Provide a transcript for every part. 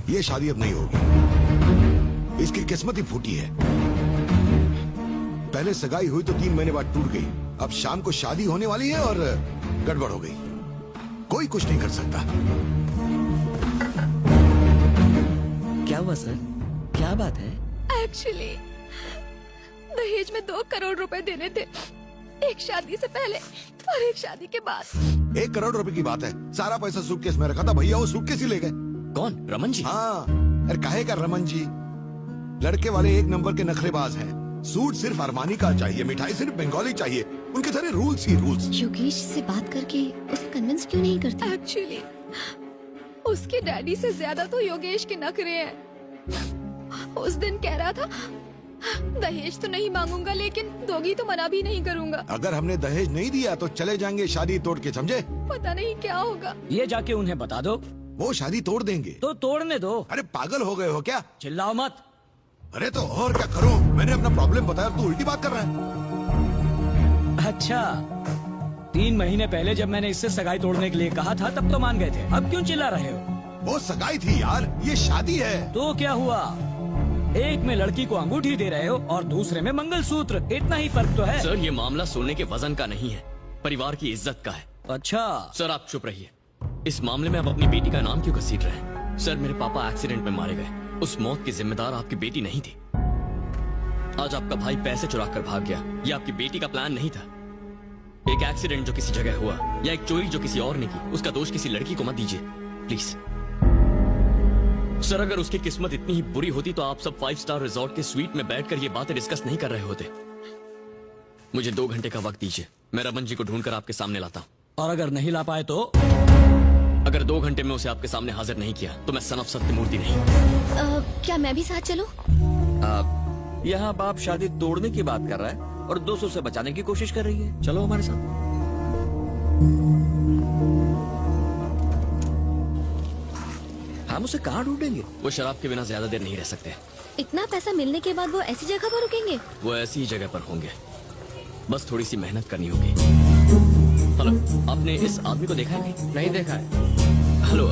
ये शादी अब नहीं होगी। इसकी किस्मत ही फूटी है। पहले सगाई हुई तो 3 महीने बाद टूट गई। अब शाम को शादी होने वाली है और गड़बड़ हो गई। कोई कुछ नहीं कर सकता। क्या हुआ सर? क्या बात है? एक्चुअली दहेज में 2 करोड़ रुपए देने थे, एक शादी से पहले और एक शादी के बाद। 1 करोड़ रुपए की बात है। सारा पैसा सूटकेस में रखा था, भैया वो सूटकेस ही ले गए। कौन? रमन जी? हाँ, अरे काहे का रमन जी? लड़के वाले 1 नंबर के नखरेबाज हैं। सूट सिर्फ अरमानी का चाहिए, मिठाई सिर्फ बंगाली चाहिए। उनके सारे रूल्स ही रूल्स। योगेश से बात करके उसे कन्विंस क्यों नहीं करती? एक्चुअली उसके डैडी से ज्यादा तो योगेश के नखरे हैं। उस दिन कह रहा था दहेज तो नहीं मांगूंगा, लेकिन दोगी तो मना भी नहीं करूंगा। अगर हमने दहेज नहीं दिया तो चले जाएंगे शादी तोड़ के, समझे? पता नहीं क्या होगा। ये जाके उन्हें बता दो। वो शादी तोड़ देंगे। तो तोड़ने दो। अरे पागल हो गए हो क्या? चिल्लाओ मत। अरे तो और क्या करूं? मैंने अपना प्रॉब्लम बताया, तू उल्टी बात कर रहा है। अच्छा, 3 महीने पहले जब मैंने इससे सगाई तोड़ने के लिए कहा था तब तो मान गए थे। अब क्यों चिल्ला रहे हो? वो सगाई थी यार, ये शादी है। तो क्या हुआ? एक में लड़की को अंगूठी दे रहे हो और दूसरे में मंगलसूत्र। इतना ही फर्क तो है। सर ये मामला सोने के वजन का नहीं है, परिवार की इज्जत का है। अच्छा सर आप चुप रहिए। इस मामले में आप अपनी बेटी का नाम क्यों घसीट रहे हैं? सर मेरे पापा एक्सीडेंट में मारे गए। उस मौत की जिम्मेदार आपकी बेटी नहीं थी। आज आपका भाई पैसे चुरा कर भाग गया, ये आपकी बेटी का प्लान नहीं था। एक एक्सीडेंट जो किसी जगह हुआ या एक चोरी जो किसी और ने की, उसका दोष किसी लड़की को मत दीजिए प्लीज। सर अगर उसकी किस्मत इतनी ही बुरी होती तो आप सब 5 स्टार रिजॉर्ट के स्वीट में बैठकर ये बातें डिस्कस नहीं कर रहे होते। मुझे 2 घंटे का वक्त दीजिए, मैं रमन जी को ढूंढकर आपके सामने लाता हूँ। और अगर नहीं ला पाए तो? अगर 2 घंटे में उसे आपके सामने हाजिर नहीं किया तो मैं सन ऑफ सत्यमूर्ति नहीं। क्या मैं भी साथ चलूं? यहाँ बाप शादी तोड़ने की बात कर रहा है और 200 से बचाने की कोशिश कर रही है। चलो हमारे साथ। हम उसे कहाँ ढूंढेंगे? वो शराब के बिना ज्यादा देर नहीं रह सकते। इतना पैसा मिलने के बाद वो ऐसी जगह पर रुकेंगे? वो ऐसी ही जगह पर होंगे, बस थोड़ी सी मेहनत करनी होगी। हेलो, आपने इस आदमी को देखा है? नहीं देखा है। हेलो,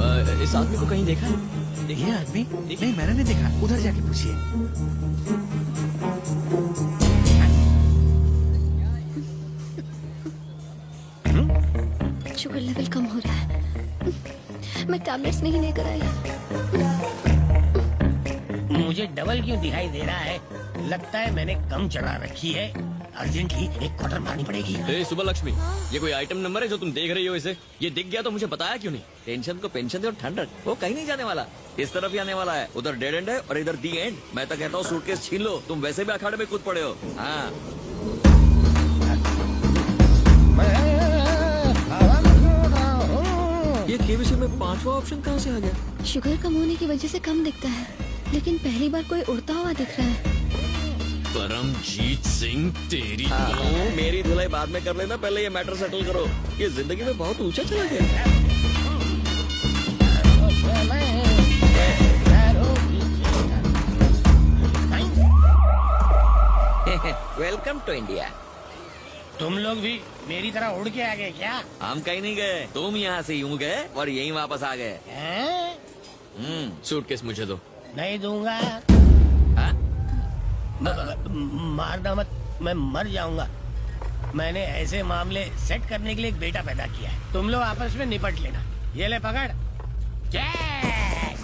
इस आदमी को कहीं देखा है? ये आदमी? नहीं मैंने नहीं देखा, उधर जाके पूछिए। शुगर लेवल कम हो रहा है। मैं टैबलेट्स नहीं लेकर आई। मुझे डबल क्यों दिखाई दे रहा है? लगता है मैंने कम चढ़ा रखी है। अर्जेंटली एक क्वार्टर मारनी पड़ेगी। हे सुबह लक्ष्मी, ये कोई आइटम नंबर है जो तुम देख रही हो? इसे ये दिख गया तो मुझे बताया क्यों नहीं? टेंशन को पेंशन दे और ठंड रख। वो कहीं नहीं जाने वाला, इस तरफ ही आने वाला है। उधर डेड एंड है और इधर दी एंड। मैं तो कहता हूँ सूटकेस छीन लो, तुम वैसे भी अखाड़े में कूद पड़े हो। हाँ ये केबीसी में 5वां ऑप्शन कहाँ से आ गया? शुगर कम होने की वजह से कम दिखता है, लेकिन पहली बार कोई उड़ता हुआ दिख रहा है। परमजीत सिंह तेरी तो मेरी धुलाई बाद में कर लेना, पहले ये मैटर सेटल करो। ये जिंदगी में बहुत ऊंचा चला गया। Welcome to India. तुम लोग भी मेरी तरह उड़ के आ गए क्या? हम कहीं नहीं गए, तुम यहाँ से यूं गए और यहीं वापस आ गए। सूटकेस मुझे दो। नहीं दूंगा। हाँ? मारना मत, मैं मर जाऊंगा। मैंने ऐसे मामले सेट करने के लिए एक बेटा पैदा किया है। तुम लोग आपस में निपट लेना। ये ले पकड़। कैच।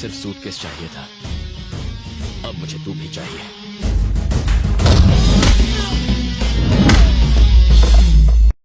सिर्फ सूटकेस चाहिए था, अब मुझे तू भी चाहिए।